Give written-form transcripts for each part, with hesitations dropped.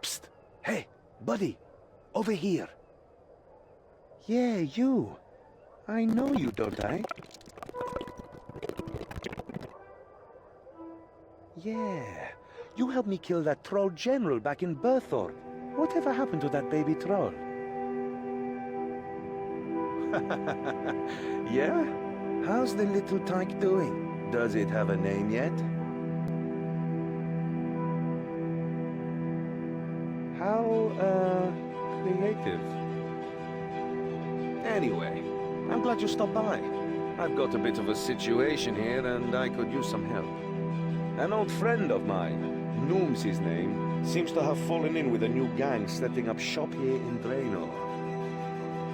Psst! Hey, buddy! Over here! Yeah, you! I know you, don't I? Yeah, you helped me kill that troll general back in Berthor. Whatever happened to that baby troll? Yeah? How's the little tyke doing? Does it have a name yet? How, creative. Anyway, I'm glad you stopped by. I've got a bit of a situation here and I could use some help. An old friend of mine, Noom's his name, seems to have fallen in with a new gang setting up shop here in Draenor.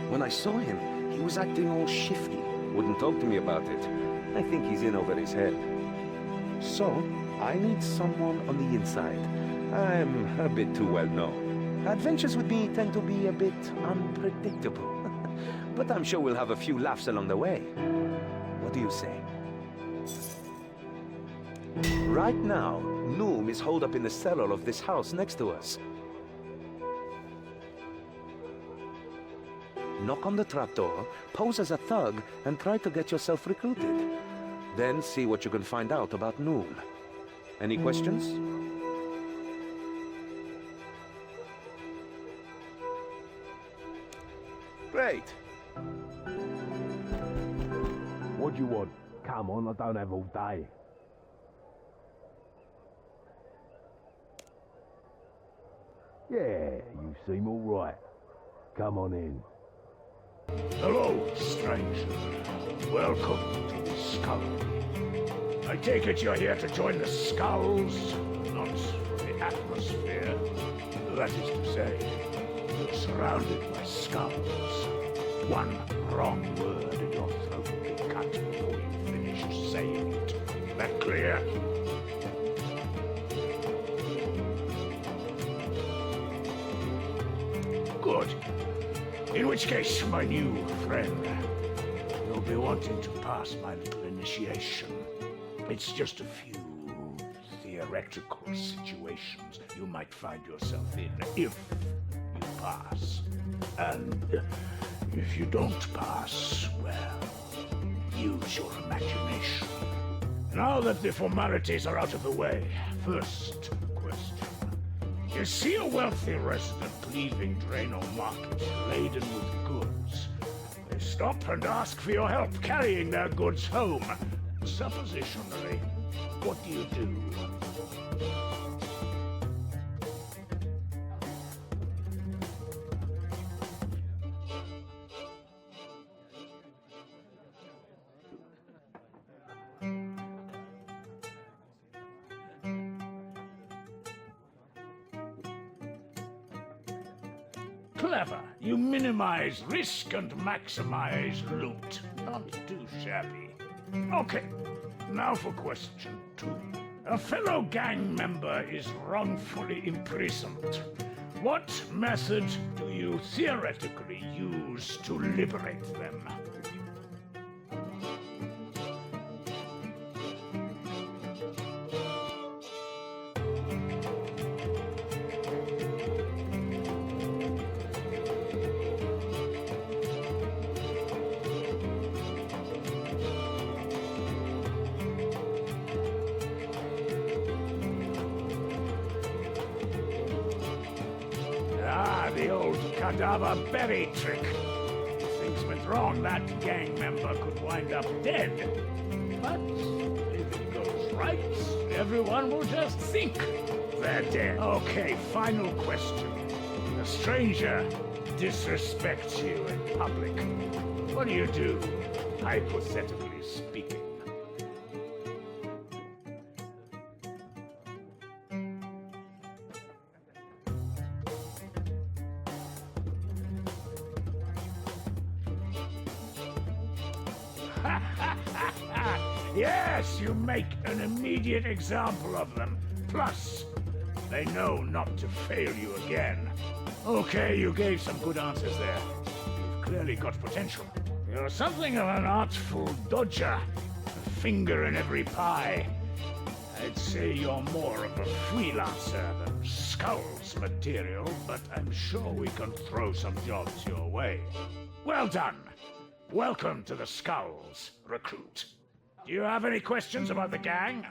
When I saw him, he was acting all shifty. Wouldn't talk to me about it. I think he's in over his head. So, I need someone on the inside. I'm a bit too well known. Adventures with me tend to be a bit unpredictable. But I'm sure we'll have a few laughs along the way. What do you say? Right now, Noom is holed up in the cellar of this house next to us. Knock on the trapdoor, pose as a thug, and try to get yourself recruited. Then see what you can find out about Noom. Any questions? Great. What do you want? Come on, I don't have all day. Yeah, you seem all right. Come on in. Hello, stranger. Welcome to the Skull. I take it you're here to join the Skulls, not for the atmosphere. That is to say, you're surrounded by skulls. One wrong word and your throat will be cut before you finish saying it. That clear? Good. In which case, my new friend, you'll be wanting to pass my little initiation. It's just a few theoretical situations you might find yourself in if you pass. And if you don't pass, well, use your imagination. Now that the formalities are out of the way, first question. You see a wealthy resident leaving Draenor Market laden with goods. They stop and ask for your help carrying their goods home. Suppositionally, what do you do? Clever. You minimize risk and maximize loot. Not too shabby. Okay, now for question 2. A fellow gang member is wrongfully imprisoned. What method do you theoretically use to liberate them? The old cadaver berry trick. If things went wrong, that gang member could wind up dead. But if it goes right, everyone will just think they're dead. Okay, final question. A stranger disrespects you in public. What do, hypothetically speaking? Yes, you make an immediate example of them. Plus, they know not to fail you again. Okay, you gave some good answers there. You've clearly got potential. You're something of an artful dodger. A finger in every pie. I'd say you're more of a freelancer than Skulls material, but I'm sure we can throw some jobs your way. Well done. Welcome to the Skulls, recruit. Do you have any questions about the gang?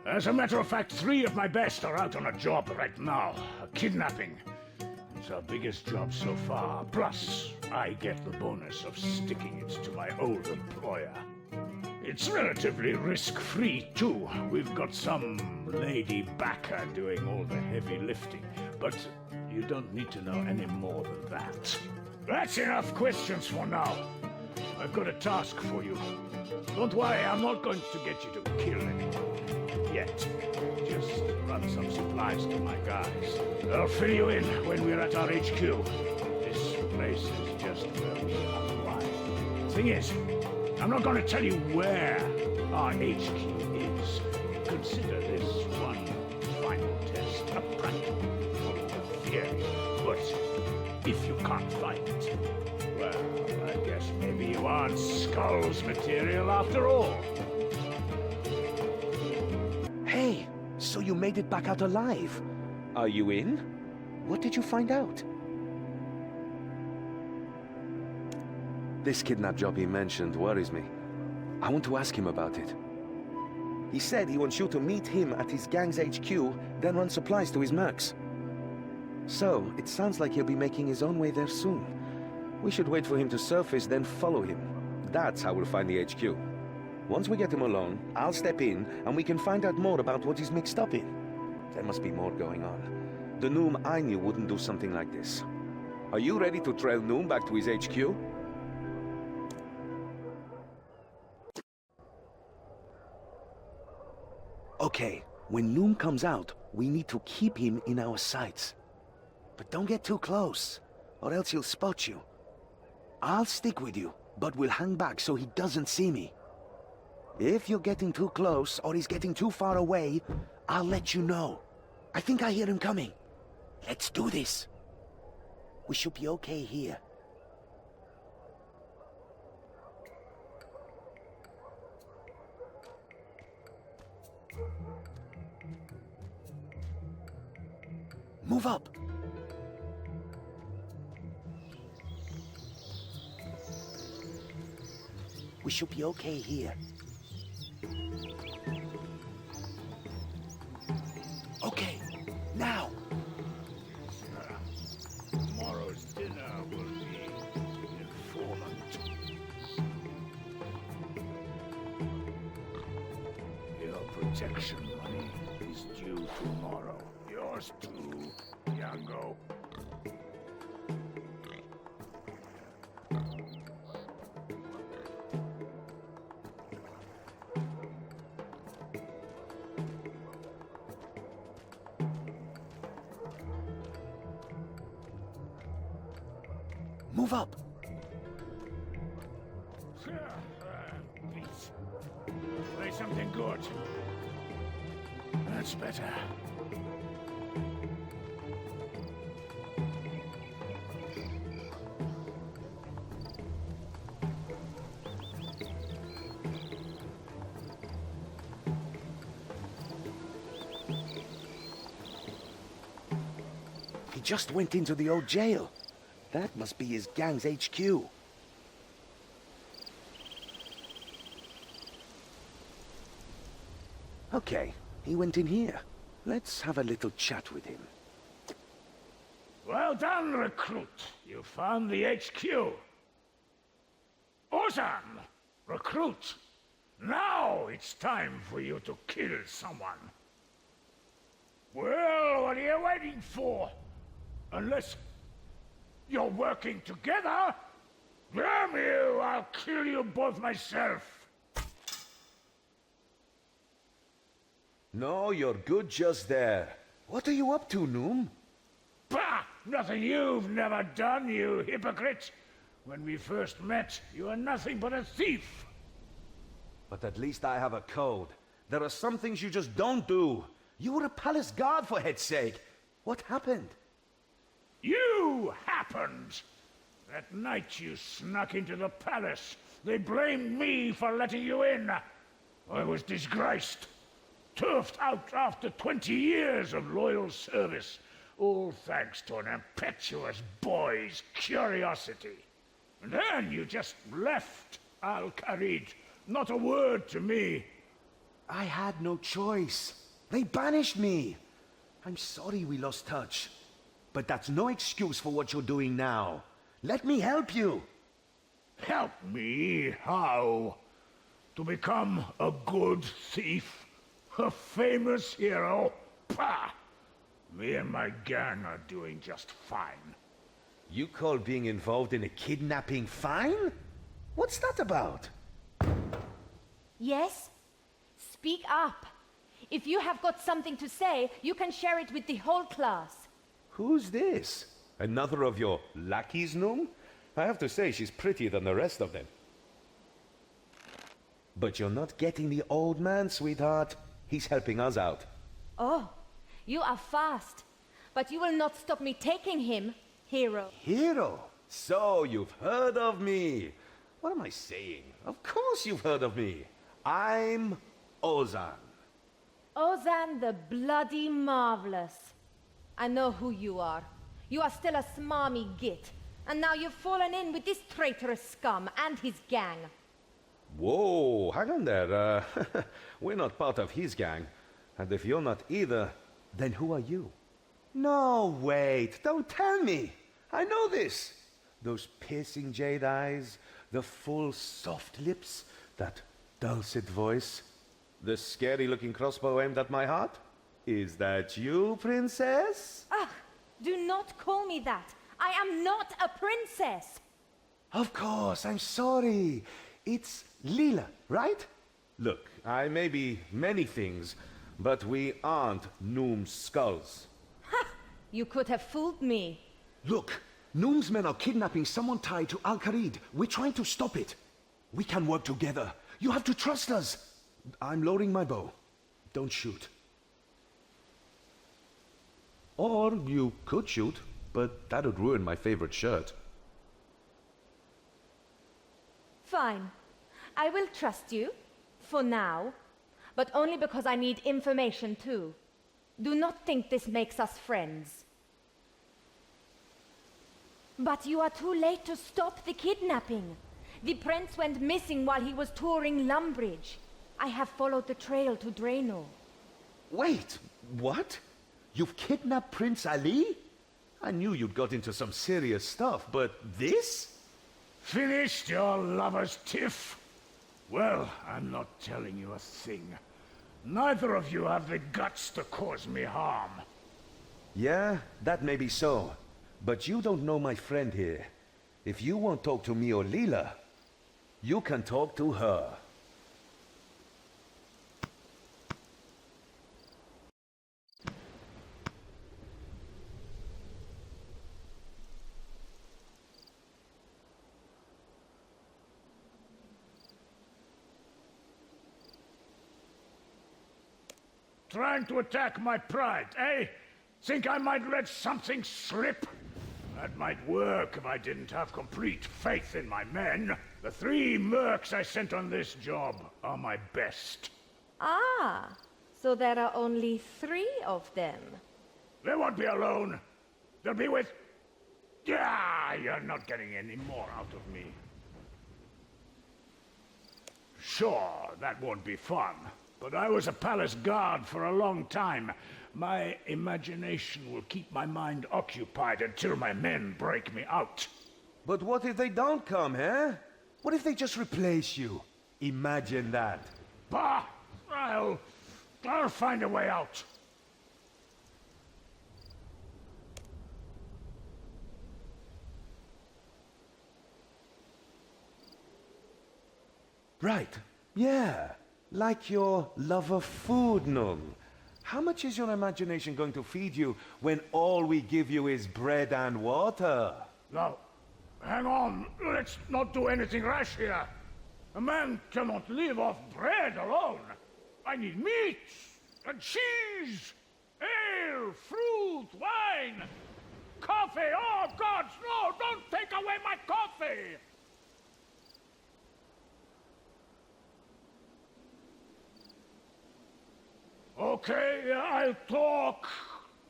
As a matter of fact, 3 of my best are out on a job right now. A kidnapping. It's our biggest job so far. Plus, I get the bonus of sticking it to my old employer. It's relatively risk-free, too. We've got some lady backer doing all the heavy lifting. But you don't need to know any more than that. That's enough questions for now. I've got a task for you. Don't worry, I'm not going to get you to kill anyone. Yet. Just run some supplies to my guys. I'll fill you in when we're at our HQ. This place is just where we unwind. Thing is, I'm not going to tell you where our HQ is. Consider this one final test, a practical theory. But if you can't find it, well, I guess maybe you aren't Skulls material after all. Hey, so you made it back out alive. Are you in? What did you find out? This kidnap job he mentioned worries me. I want to ask him about it. He said he wants you to meet him at his gang's HQ, then run supplies to his mercs. So, it sounds like he'll be making his own way there soon. We should wait for him to surface, then follow him. That's how we'll find the HQ. Once we get him alone, I'll step in, and we can find out more about what he's mixed up in. There must be more going on. The Noom I knew wouldn't do something like this. Are you ready to trail Noom back to his HQ? Okay, when Noom comes out, we need to keep him in our sights. But don't get too close, or else he'll spot you. I'll stick with you, but we'll hang back so he doesn't see me. If you're getting too close, or he's getting too far away, I'll let you know. I think I hear him coming. Let's do this. We should be okay here. Move up! We should be okay here. Okay, now! Tomorrow's dinner will be informant. Your protection money is due tomorrow. Yours too, Yango. Move up! Please. Play something good. That's better. He just went into the old jail. That must be his gang's HQ. Okay, he went in here. Let's have a little chat with him. Well done, recruit. You found the HQ. Ozan, recruit. Now it's time for you to kill someone. Well, what are you waiting for? Unless you're working together? Damn you, I'll kill you both myself. No, you're good just there. What are you up to, Noom? Bah! Nothing you've never done, you hypocrite! When we first met, you were nothing but a thief! But at least I have a code. There are some things you just don't do. You were a palace guard, for head's sake. What happened? You happened! That night you snuck into the palace. They blamed me for letting you in. I was disgraced. turfed out after 20 years of loyal service, all thanks to an impetuous boy's curiosity. And then you just left Al-Kharid, not a word to me. I had no choice. They banished me. I'm sorry we lost touch. But that's no excuse for what you're doing now. Let me help you. Help me? How? To become a good thief? A famous hero? Pah! Me and my gang are doing just fine. You call being involved in a kidnapping fine? What's that about? Yes? Speak up. If you have got something to say, you can share it with the whole class. Who's this? Another of your lackeys, Noom? I have to say she's prettier than the rest of them. But you're not getting the old man, sweetheart. He's helping us out. Oh, you are fast. But you will not stop me taking him, hero. Hero? So you've heard of me. What am I saying? Of course you've heard of me. I'm Ozan. Ozan the Bloody Marvelous. I know who you are. You are still a smarmy git. And now you've fallen in with this traitorous scum and his gang. Whoa, hang on there. We're not part of his gang. And if you're not either, then who are you? No, wait, don't tell me. I know this. Those piercing jade eyes, the full soft lips, that dulcet voice, the scary-looking crossbow aimed at my heart. Is that you, princess? Ah, do not call me that. I am not a princess. Of course, I'm sorry. It's Leela, right? Look, I may be many things, but we aren't Noom's skulls. Ha! You could have fooled me. Look, Noom's men are kidnapping someone tied to Al-Kharid. We're trying to stop it. We can work together. You have to trust us. I'm loading my bow. Don't shoot. Or you could shoot, but that would ruin my favorite shirt. Fine. I will trust you. For now. But only because I need information too. Do not think this makes us friends. But you are too late to stop the kidnapping. The prince went missing while he was touring Lumbridge. I have followed the trail to Draenor. Wait, what? You've kidnapped Prince Ali? I knew you'd got into some serious stuff, but this? Finished your lover's tiff? Well, I'm not telling you a thing. Neither of you have the guts to cause me harm. Yeah, that may be so. But you don't know my friend here. If you won't talk to me or Leela, you can talk to her. Trying to attack my pride, eh? Think I might let something slip? That might work if I didn't have complete faith in my men. The 3 mercs I sent on this job are my best. Ah, so there are only 3 of them. They won't be alone. They'll be with... Yeah, you're not getting any more out of me. Sure, that won't be fun. But I was a palace guard for a long time. My imagination will keep my mind occupied until my men break me out. But what if they don't come, eh? What if they just replace you? Imagine that. Bah! I'll find a way out. Right. Yeah. Like your love of food, Noom. How much is your imagination going to feed you when all we give you is bread and water? Now, hang on. Let's not do anything rash here. A man cannot live off bread alone. I need meat and cheese, ale, fruit, wine, coffee. Oh, gods, no! Don't take away my coffee! Okay, I'll talk.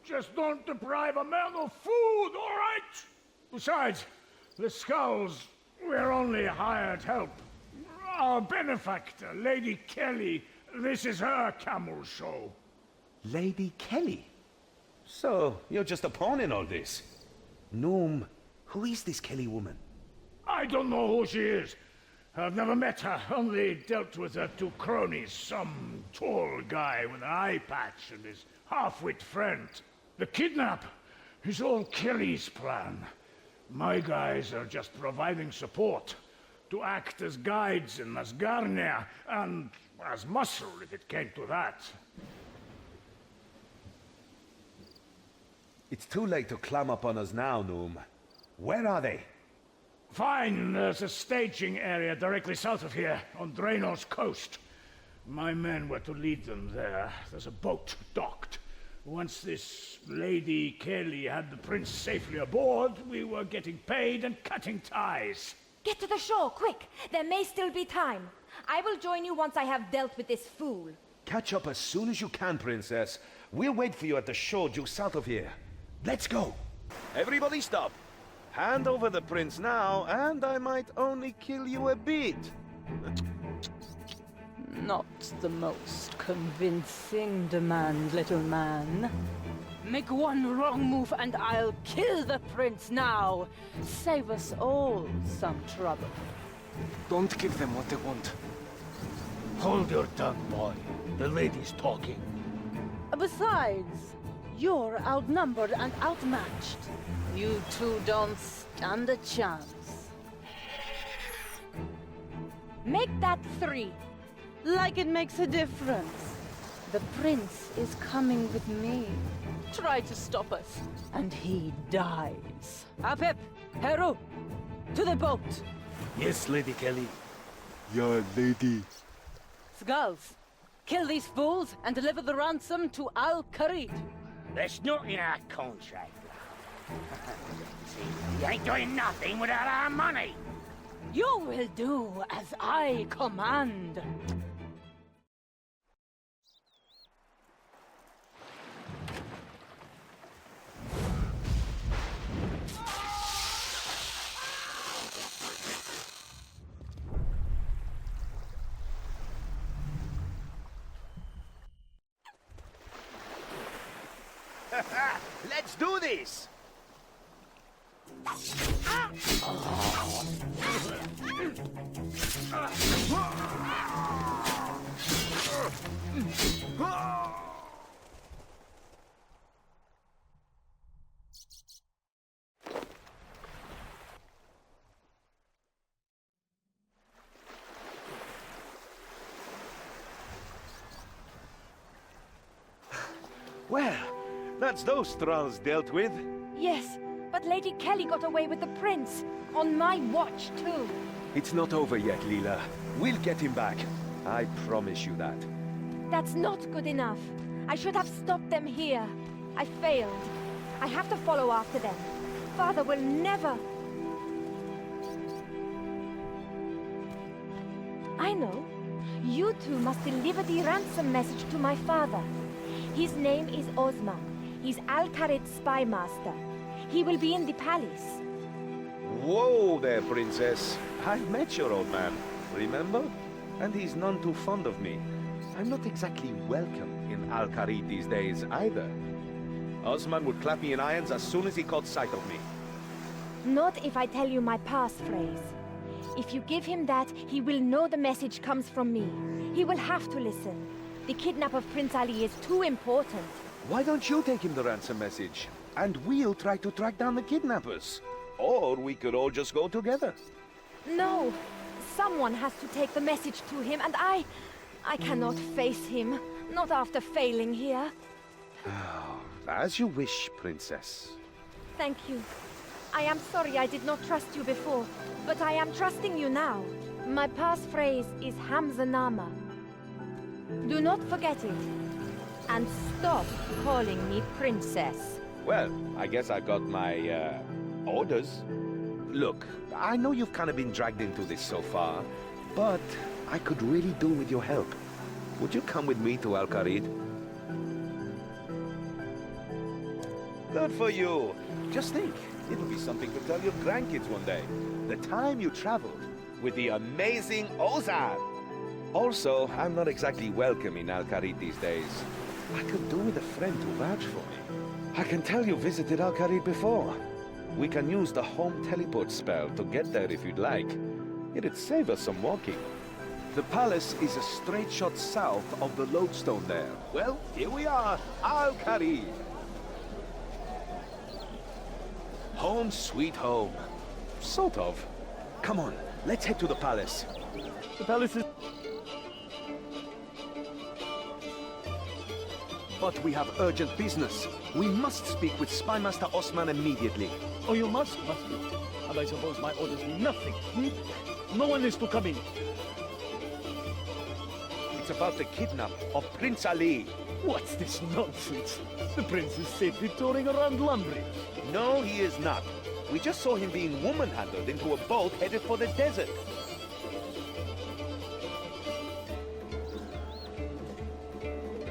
Just don't deprive a man of food, all right? Besides, the skulls, we're only hired help. Our benefactor, Lady Kelly, this is her camel show. Lady Kelly? So, you're just a pawn in all this? Noom, who is this Kelly woman? I don't know who she is. I've never met her, only dealt with her two cronies, some tall guy with an eye patch and his half-wit friend. The kidnap is all Kelly's plan. My guys are just providing support to act as guides in Asgarnia, and as muscle if it came to that. It's too late to climb up on us now, Noom. Where are they? Fine, there's a staging area directly south of here, on Draenor's coast. My men were to lead them there. There's a boat docked. Once this Lady Kelly had the prince safely aboard, we were getting paid and cutting ties. Get to the shore, quick! There may still be time. I will join you once I have dealt with this fool. Catch up as soon as you can, Princess. We'll wait for you at the shore due south of here. Let's go! Everybody stop. Hand over the prince now, and I might only kill you a bit. Not the most convincing demand, little man. Make one wrong move and I'll kill the prince now. Save us all some trouble. Don't give them what they want. Hold your tongue, boy. The lady's talking. Besides, you're outnumbered and outmatched. You two don't stand a chance. Make that 3. Like it makes a difference. The prince is coming with me. Try to stop us, and he dies. Apep, Heru, to the boat. Yes, Lady Kelly. Yeah, lady. Skulls, kill these fools and deliver the ransom to Al-Kharid. There's not in our contract. See, you ain't doing nothing without our money. You will do as I command. Let's do this! Well, that's those thralls dealt with. Yes, but Lady Kelly got away with the prince. On my watch, too. It's not over yet, Leela. We'll get him back. I promise you that. That's not good enough. I should have stopped them here. I failed. I have to follow after them. Father will never... I know. You two must deliver the ransom message to my father. His name is Osman. He's Al-Kharid's spy master. He will be in the palace. Whoa there, princess. I met your old man, remember? And he's none too fond of me. I'm not exactly welcome in Al-Kharid these days, either. Osman would clap me in irons as soon as he caught sight of me. Not if I tell you my passphrase. If you give him that, he will know the message comes from me. He will have to listen. The kidnap of Prince Ali is too important. Why don't you take him the ransom message? And we'll try to track down the kidnappers. Or we could all just go together. No. Someone has to take the message to him, and I cannot face him. Not after failing here. As you wish, princess. Thank you. I am sorry I did not trust you before, but I am trusting you now. My passphrase is Hamzanama. Do not forget it. And stop calling me princess. Well, I guess I got my, orders. Look, I know you've kind of been dragged into this so far, but I could really do with your help. Would you come with me to Al-Kharid? Good for you. Just think, it'll be something to tell your grandkids one day. The time you traveled with the amazing Ozan. Also, I'm not exactly welcome in Al-Kharid these days. I could do with a friend to vouch for me. I can tell you visited Al-Kharid before. We can use the home teleport spell to get there if you'd like. It'd save us some walking. The palace is a straight shot south of the lodestone there. Well, here we are, Al-Kharid. Home sweet home. Sort of. Come on, let's head to the palace. The palace is... But we have urgent business. We must speak with Spymaster Osman immediately. Oh, you must you? And I suppose my orders mean nothing, hmm? No one is to come in. It's about the kidnap of Prince Ali. What's this nonsense? The prince is safely touring around Lumbridge. No, he is not. We just saw him being woman-handled into a boat headed for the desert.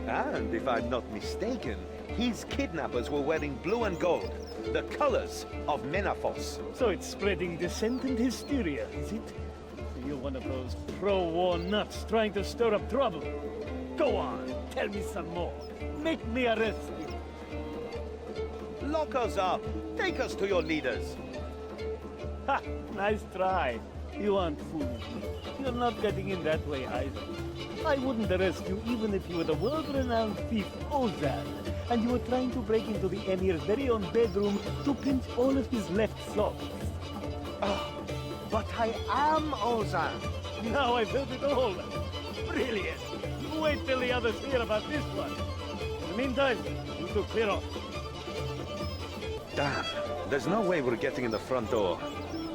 And if I'm not mistaken, his kidnappers were wearing blue and gold, the colors of Menafos. So it's spreading dissent and hysteria, is it? So you're one of those pro-war nuts trying to stir up trouble. Go on, tell me some more. Make me arrest you. Lock us up. Take us to your leaders. Ha! Nice try. You aren't fooling me. You're not getting in that way either. I wouldn't arrest you even if you were the world-renowned thief Ozan, and you were trying to break into the Emir's very own bedroom to pinch all of his left socks. But I am Ozan. Now I've heard it all. Brilliant. Wait till the others hear about this one. In the meantime, you two clear off. Damn. There's no way we're getting in the front door.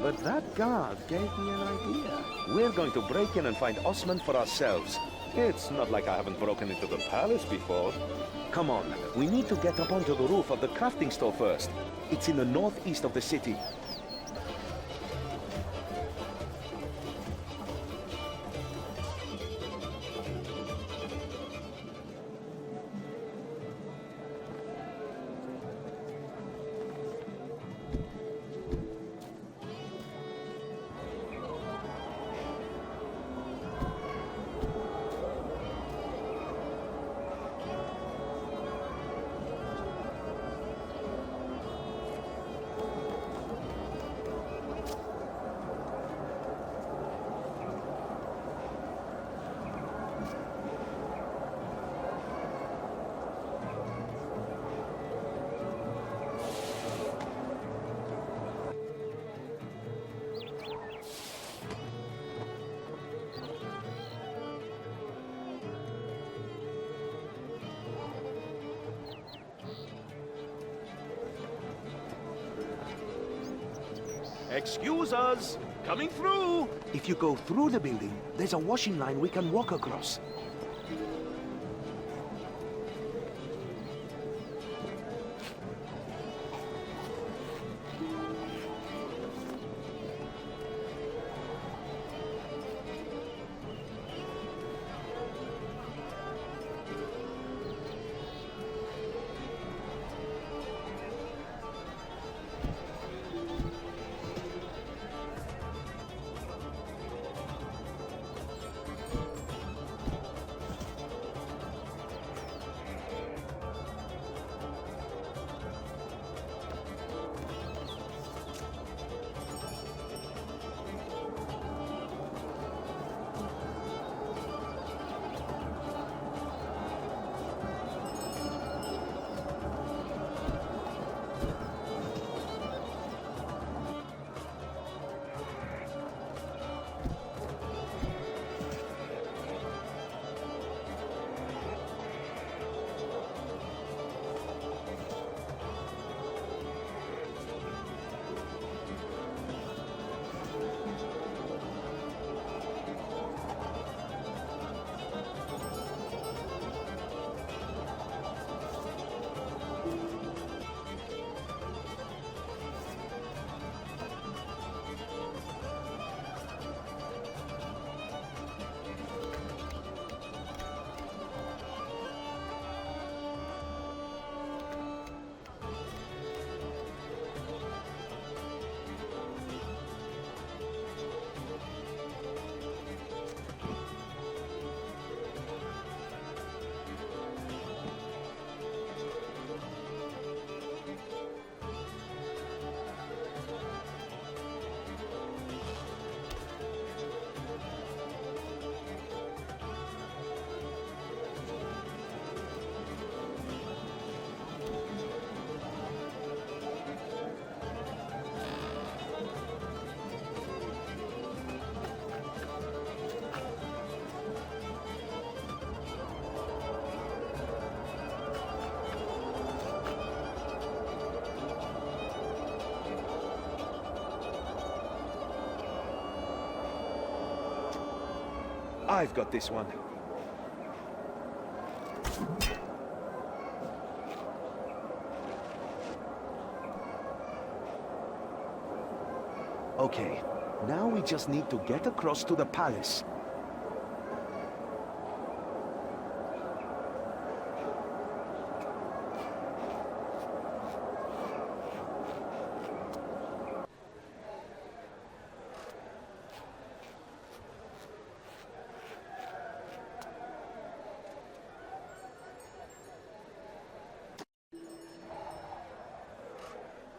But that guard gave me an idea. We're going to break in and find Osman for ourselves. It's not like I haven't broken into the palace before. Come on, we need to get up onto the roof of the crafting store first. It's in the northeast of the city. Excuse us! Coming through! If you go through the building, there's a washing line we can walk across. I've got this one. Okay, now we just need to get across to the palace.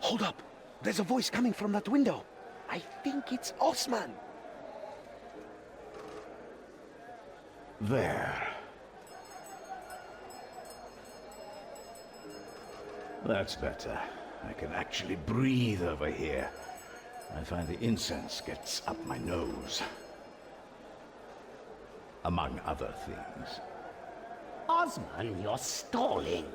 Hold up! There's a voice coming from that window. I think it's Osman. There. That's better. I can actually breathe over here. I find the incense gets up my nose. Among other things. Osman, you're stalling.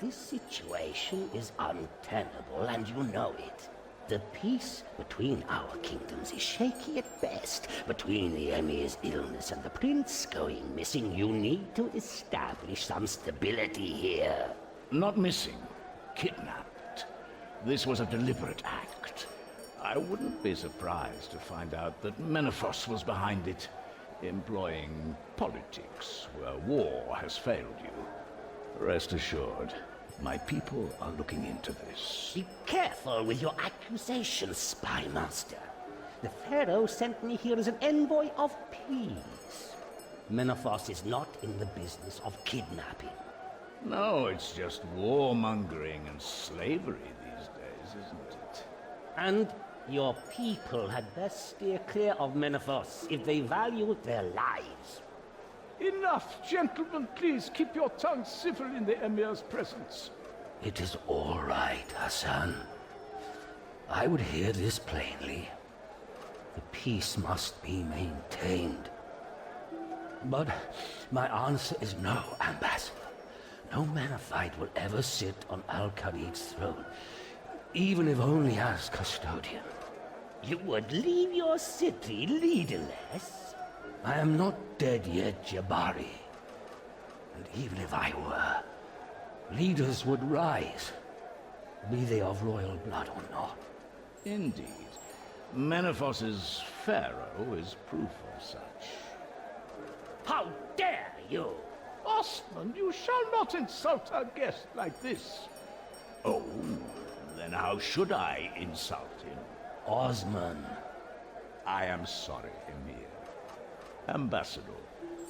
This situation is untenable, and you know it. The peace between our kingdoms is shaky at best. Between the Emir's illness and the prince going missing, you need to establish some stability here. Not missing. Kidnapped. This was a deliberate act. I wouldn't be surprised to find out that Menephos was behind it, employing politics where war has failed you. Rest assured, my people are looking into this. Be careful with your accusations, spy master. The Pharaoh sent me here as an envoy of peace. Menephos is not in the business of kidnapping. No, it's just warmongering and slavery these days, isn't it? And your people had best steer clear of Menephos if they value their lives. Enough, gentlemen. Please keep your tongues civil in the Emir's presence. It is all right, Hassan. I would hear this plainly. The peace must be maintained. But my answer is no, Ambassador. No Menafite will ever sit on Al-Khalid's throne, even if only as custodian. You would leave your city leaderless? I am not dead yet, Jabari. And even if I were, leaders would rise, be they of royal blood or not. Indeed. Menephos's pharaoh is proof of such. How dare you! Osman, you shall not insult our guest like this. Oh, then how should I insult him? Osman. I am sorry, Emir. Ambassador,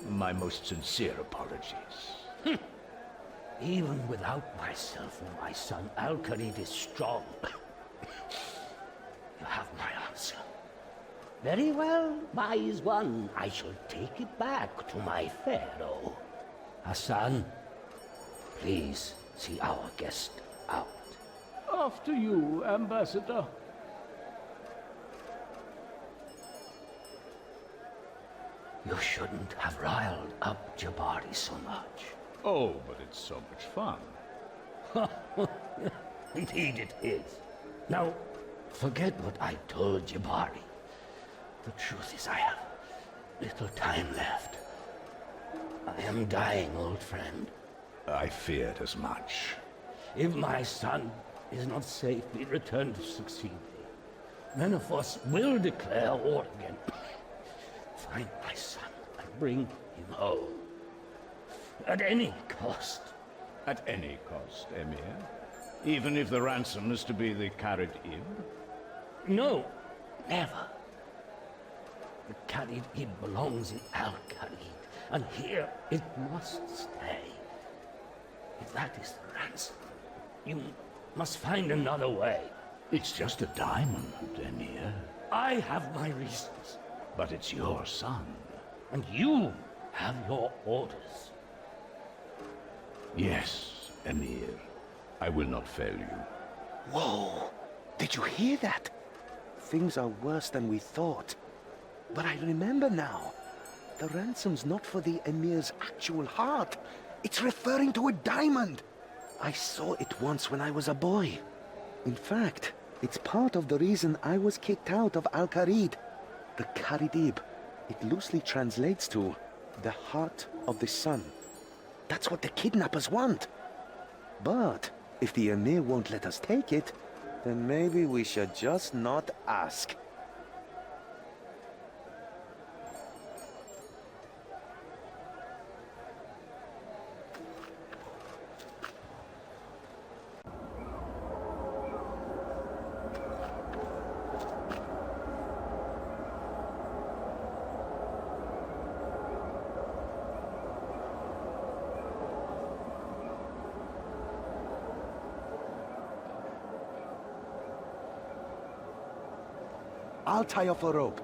my most sincere apologies. Even without myself and my son, Al-Khalid is strong. You have my answer. Very well, wise one. I shall take it back to my pharaoh. Hassan, please see our guest out. After you, Ambassador. You shouldn't have riled up Jabari so much. Oh, but it's so much fun. Indeed it is. Now, forget what I told Jabari. The truth is I have little time left. I am dying, old friend. I feared as much. If my son is not safely returned to succeed me, Menephos will declare war again. Find my son and bring him home. At any cost. At any cost, Emir? Even if the ransom is to be the Kharid-ib? No, never. The Kharid-ib belongs in Al-Khalid, and here it must stay. If that is the ransom, you must find another way. It's just a diamond, Emir. I have my reasons. But it's your son. And you have your orders. Yes, Emir. I will not fail you. Whoa! Did you hear that? Things are worse than we thought. But I remember now. The ransom's not for the Emir's actual heart. It's referring to a diamond. I saw it once when I was a boy. In fact, it's part of the reason I was kicked out of Al-Kharid. The Kharid-ib. It loosely translates to the heart of the sun. That's what the kidnappers want. But if the Emir won't let us take it, then maybe we should just not ask. I'll tie off a rope.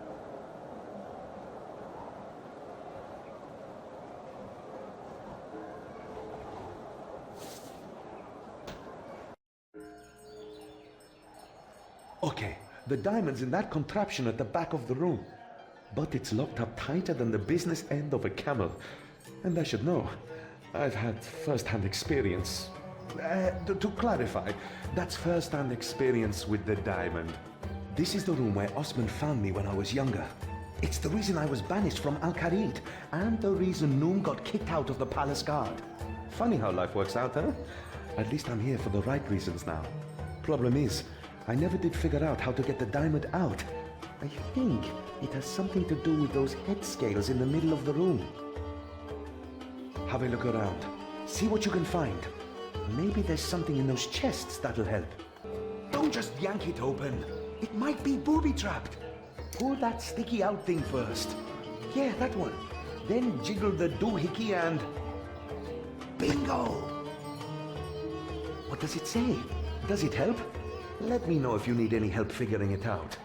Okay, the diamond's in that contraption at the back of the room. But it's locked up tighter than the business end of a camel. And I should know. I've had first-hand experience. To clarify, that's first-hand experience with the diamond. This is the room where Osman found me when I was younger. It's the reason I was banished from Al-Kharid, and the reason Noom got kicked out of the palace guard. Funny how life works out, huh? At least I'm here for the right reasons now. Problem is, I never did figure out how to get the diamond out. I think it has something to do with those head scales in the middle of the room. Have a look around. See what you can find. Maybe there's something in those chests that'll help. Don't just yank it open. It might be booby-trapped. Pull that sticky out thing first. Yeah, that one. Then jiggle the doohickey and... Bingo! What does it say? Does it help? Let me know if you need any help figuring it out.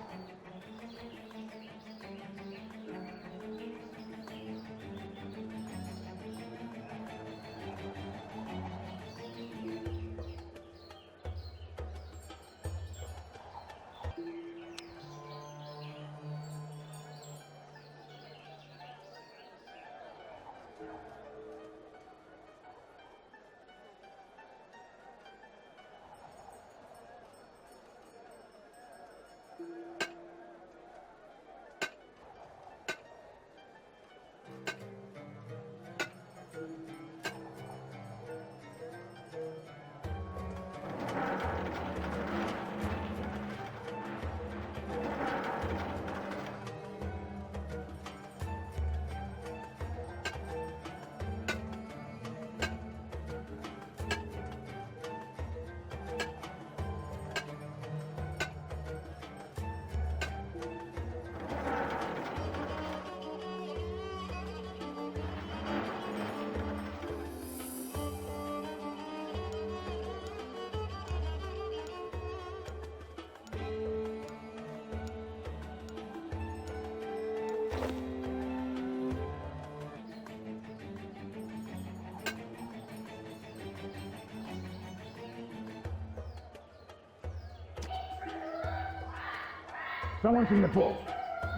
Someone's in the boat.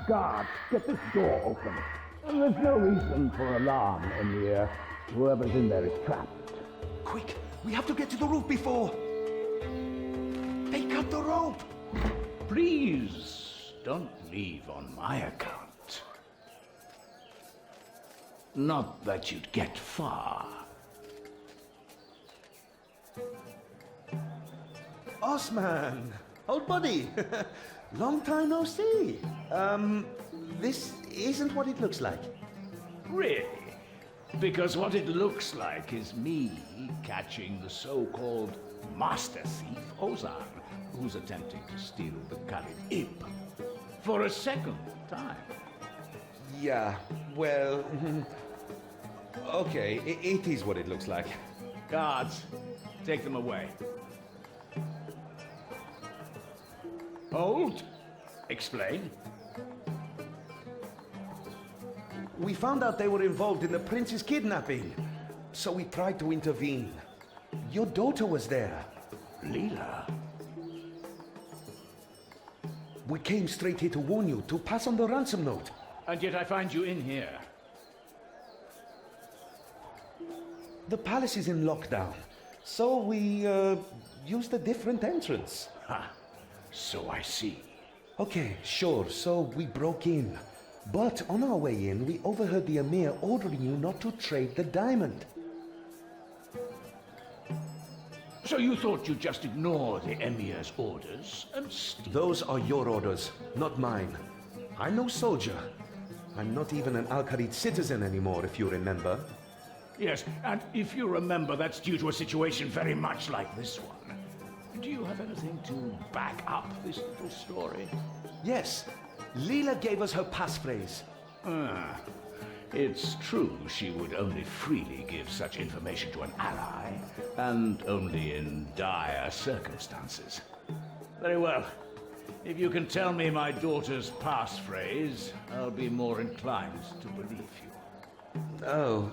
Guard, get this door open. There's no reason for alarm, Emir. Whoever's in there is trapped. Quick! We have to get to the roof before... They cut the rope! Please, don't leave on my account. Not that you'd get far. Osman! Old buddy! Long time no see. This isn't what it looks like. Really? Because what it looks like is me catching the so-called master thief, Ozan, who's attempting to steal the Khalid Ib for a second time. Yeah, well... okay, it is what it looks like. Guards, take them away. Hold. Explain. We found out they were involved in the prince's kidnapping, so we tried to intervene. Your daughter was there. Leela? We came straight here to warn you, to pass on the ransom note. And yet I find you in here. The palace is in lockdown, so we, used a different entrance. Ha! So I see. Okay, sure, so we broke in. But on our way in, we overheard the Emir ordering you not to trade the diamond. So you thought you'd just ignore the Emir's orders and steal? Those are your orders, not mine. I'm no soldier. I'm not even an Al-Kharid citizen anymore, if you remember. Yes, and if you remember, that's due to a situation very much like this one. Do you have anything to back up this little story? Yes, Leela gave us her passphrase. Ah, it's true she would only freely give such information to an ally, and only in dire circumstances. Very well. If you can tell me my daughter's passphrase, I'll be more inclined to believe you. Oh,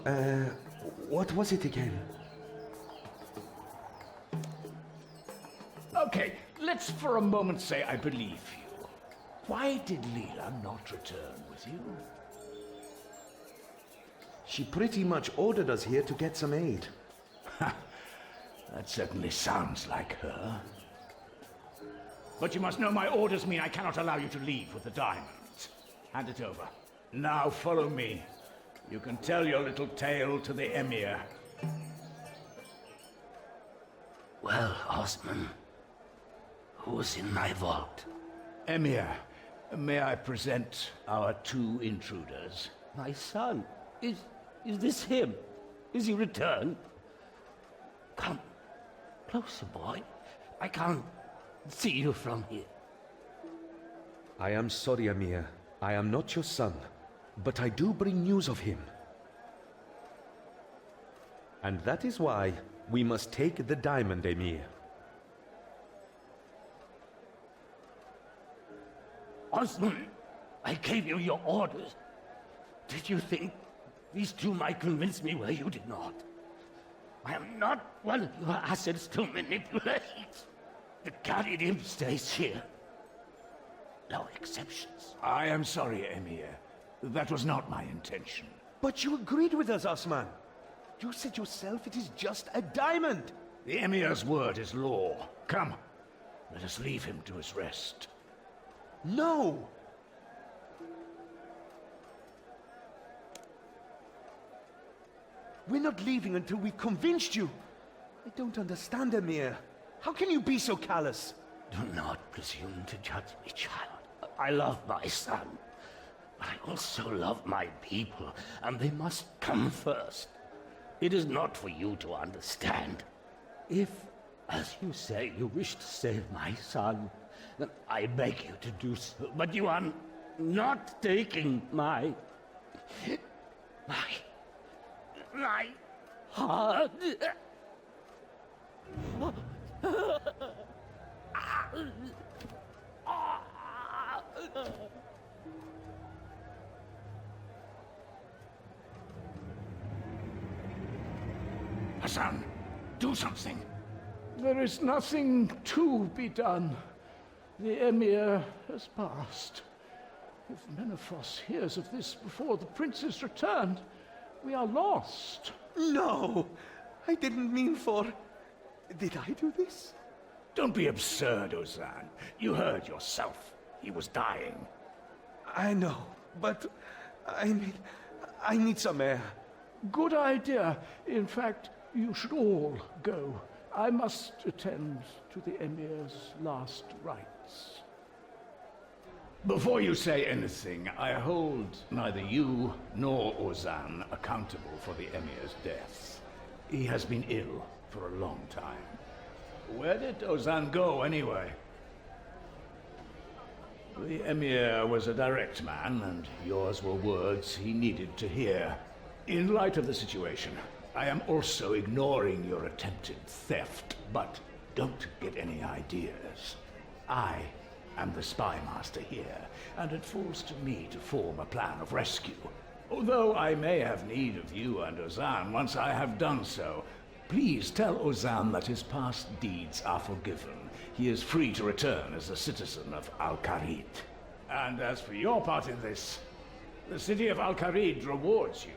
what was it again? Okay, let's for a moment say I believe you. Why did Leela not return with you? She pretty much ordered us here to get some aid. That certainly sounds like her. But you must know my orders mean I cannot allow you to leave with the diamonds. Hand it over. Now follow me. You can tell your little tale to the Emir. Well, Osman, who's in my vault? Emir, may I present our two intruders? My son. Is this him? Is he returned? Come closer, boy. I can't see you from here. I am sorry, Emir. I am not your son, but I do bring news of him. And that is why we must take the diamond, Emir. Osman, I gave you your orders. Did you think these two might convince me where you did not? I am not one of your assets to manipulate. The Karidim stays here. No exceptions. I am sorry, Emir. That was not my intention. But you agreed with us, Osman. You said yourself it is just a diamond. The Emir's word is law. Come, let us leave him to his rest. No! We're not leaving until we've convinced you. I don't understand, Emir. How can you be so callous? Do not presume to judge me, child. I love my son. But I also love my people, and they must come first. It is not for you to understand. If, as you say, you wish to save my son, then I beg you to do so. But you are not taking my heart. Hassan, do something. There is nothing to be done. The Emir has passed. If Menephos hears of this before the prince's return, we are lost. No! I didn't mean for... Did I do this? Don't be absurd, Ozan. You heard yourself. He was dying. I know, but... I need some air. Good idea. In fact, you should all go. I must attend to the Emir's last rites. Before you say anything, I hold neither you nor Ozan accountable for the Emir's death. He has been ill for a long time. Where did Ozan go, anyway? The Emir was a direct man, and yours were words he needed to hear. In light of the situation, I am also ignoring your attempted theft, but don't get any ideas. I am the spy master here, and it falls to me to form a plan of rescue. Although I may have need of you and Ozan once I have done so, please tell Ozan that his past deeds are forgiven. He is free to return as a citizen of Al-Kharid. And as for your part in this, the city of Al-Kharid rewards you.